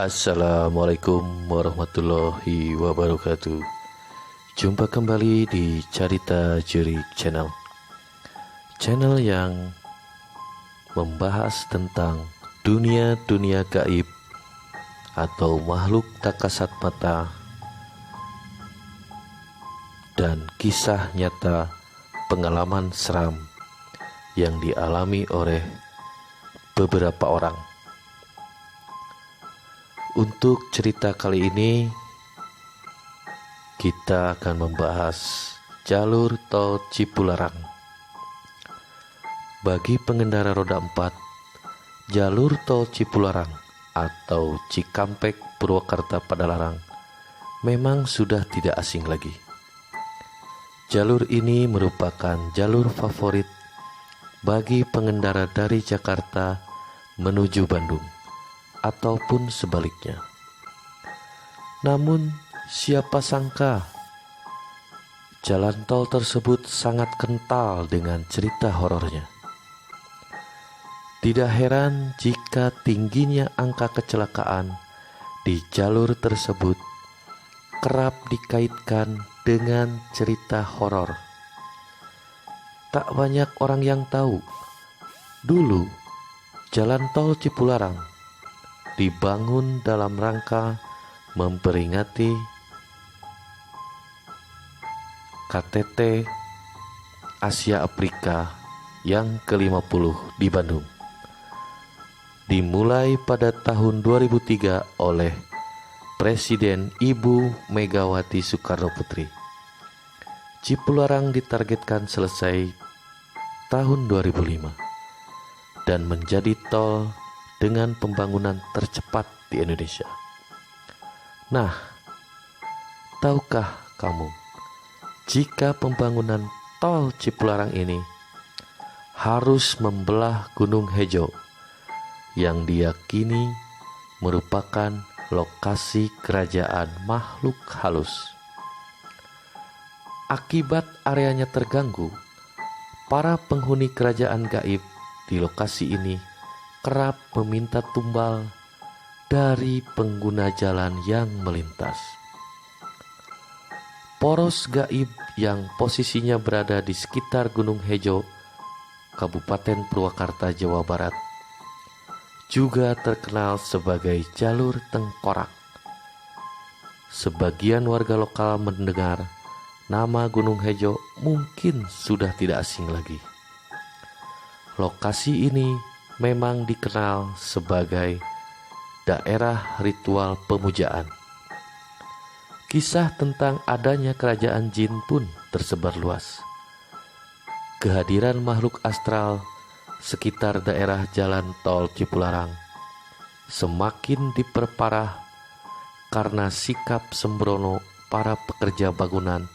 Assalamualaikum warahmatullahi wabarakatuh. Jumpa kembali di Carita Jurik Channel. Channel yang membahas tentang dunia-dunia gaib atau makhluk tak kasat mata dan kisah nyata pengalaman seram yang dialami oleh beberapa orang. Untuk cerita kali ini kita akan membahas jalur tol Cipularang. Bagi pengendara roda 4, jalur tol Cipularang atau Cikampek Purwakarta Padalarang memang sudah tidak asing lagi. Jalur ini merupakan jalur favorit bagi pengendara dari Jakarta menuju Bandung ataupun sebaliknya. Namun siapa sangka jalan tol tersebut sangat kental dengan cerita horornya. Tidak heran jika tingginya angka kecelakaan di jalur tersebut kerap dikaitkan dengan cerita horor. Tak banyak orang yang tahu, dulu jalan tol Cipularang dibangun dalam rangka memperingati KTT Asia Afrika yang ke-50 di Bandung. Dimulai pada tahun 2003 oleh Presiden Ibu Megawati Soekarno Putri. Cipularang ditargetkan selesai tahun 2005 dan menjadi tol dengan pembangunan tercepat di Indonesia. Nah, tahukah kamu jika pembangunan tol Cipularang ini harus membelah Gunung Hejo yang diyakini merupakan lokasi kerajaan makhluk halus. Akibat areanya terganggu, para penghuni kerajaan gaib di lokasi ini kerap meminta tumbal dari pengguna jalan yang melintas. Poros gaib yang posisinya berada di sekitar Gunung Hejo, Kabupaten Purwakarta, Jawa Barat, juga terkenal sebagai jalur tengkorak. Sebagian warga lokal mendengar nama Gunung Hejo mungkin sudah tidak asing lagi. Lokasi ini memang dikenal sebagai daerah ritual pemujaan. Kisah tentang adanya kerajaan jin pun tersebar luas. Kehadiran makhluk astral sekitar daerah jalan tol Cipularang semakin diperparah karena sikap sembrono para pekerja bangunan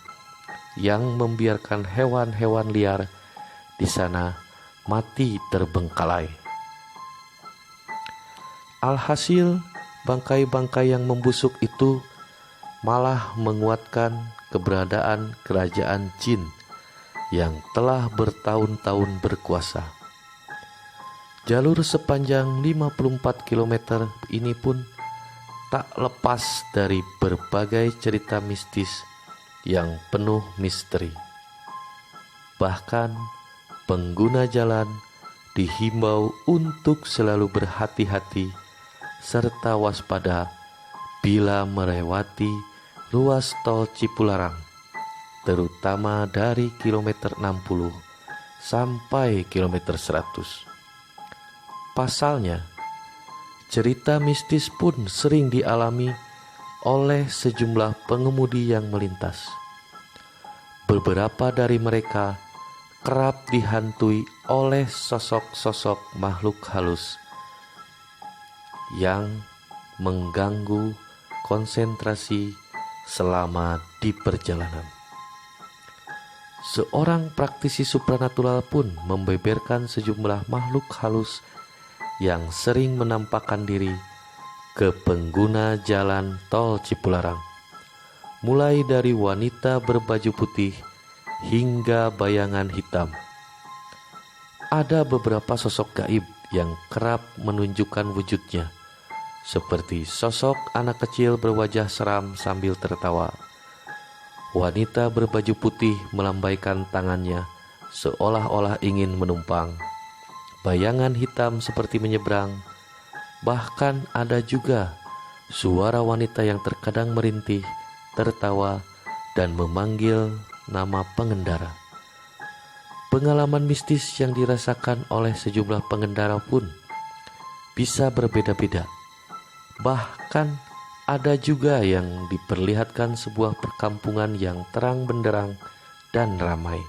yang membiarkan hewan-hewan liar di sana mati terbengkalai. Alhasil, bangkai-bangkai yang membusuk itu malah menguatkan keberadaan kerajaan jin yang telah bertahun-tahun berkuasa. Jalur sepanjang 54 km ini pun tak lepas dari berbagai cerita mistis yang penuh misteri. Bahkan pengguna jalan dihimbau untuk selalu berhati-hati serta waspada bila melewati ruas tol Cipularang, terutama dari kilometer 60 sampai kilometer 100. Pasalnya, cerita mistis pun sering dialami oleh sejumlah pengemudi yang melintas. Beberapa dari mereka kerap dihantui oleh sosok-sosok makhluk halus yang mengganggu konsentrasi selama di perjalanan. Seorang praktisi supranatural pun membeberkan sejumlah makhluk halus yang sering menampakkan diri ke pengguna jalan tol Cipularang, mulai dari wanita berbaju putih hingga bayangan hitam. Ada beberapa sosok gaib yang kerap menunjukkan wujudnya, seperti sosok anak kecil berwajah seram sambil tertawa. Wanita berbaju putih melambaikan tangannya seolah-olah ingin menumpang. Bayangan hitam seperti menyeberang. Bahkan ada juga suara wanita yang terkadang merintih, tertawa, dan memanggil nama pengendara. Pengalaman mistis yang dirasakan oleh sejumlah pengendara pun bisa berbeda-beda. Bahkan ada juga yang diperlihatkan sebuah perkampungan yang terang benderang dan ramai.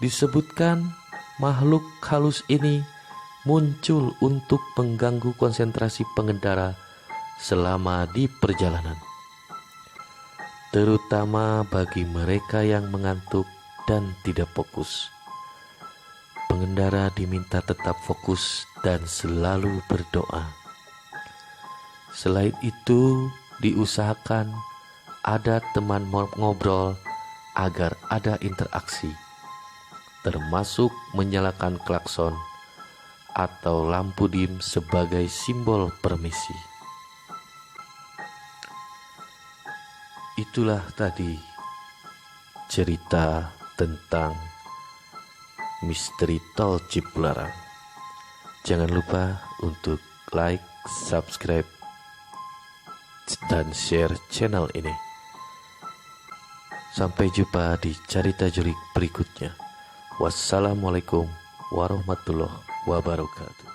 Disebutkan makhluk halus ini muncul untuk mengganggu konsentrasi pengendara selama di perjalanan, terutama bagi mereka yang mengantuk dan tidak fokus. Pengendara diminta tetap fokus dan selalu berdoa. Selain itu, diusahakan ada teman ngobrol agar ada interaksi, termasuk menyalakan klakson atau lampu dim sebagai simbol permisi. Itulah tadi cerita tentang misteri tol Cipularang. Jangan lupa untuk like, subscribe, dan share channel ini. Sampai jumpa di cerita jurik berikutnya. Wassalamualaikum warahmatullahi wabarakatuh.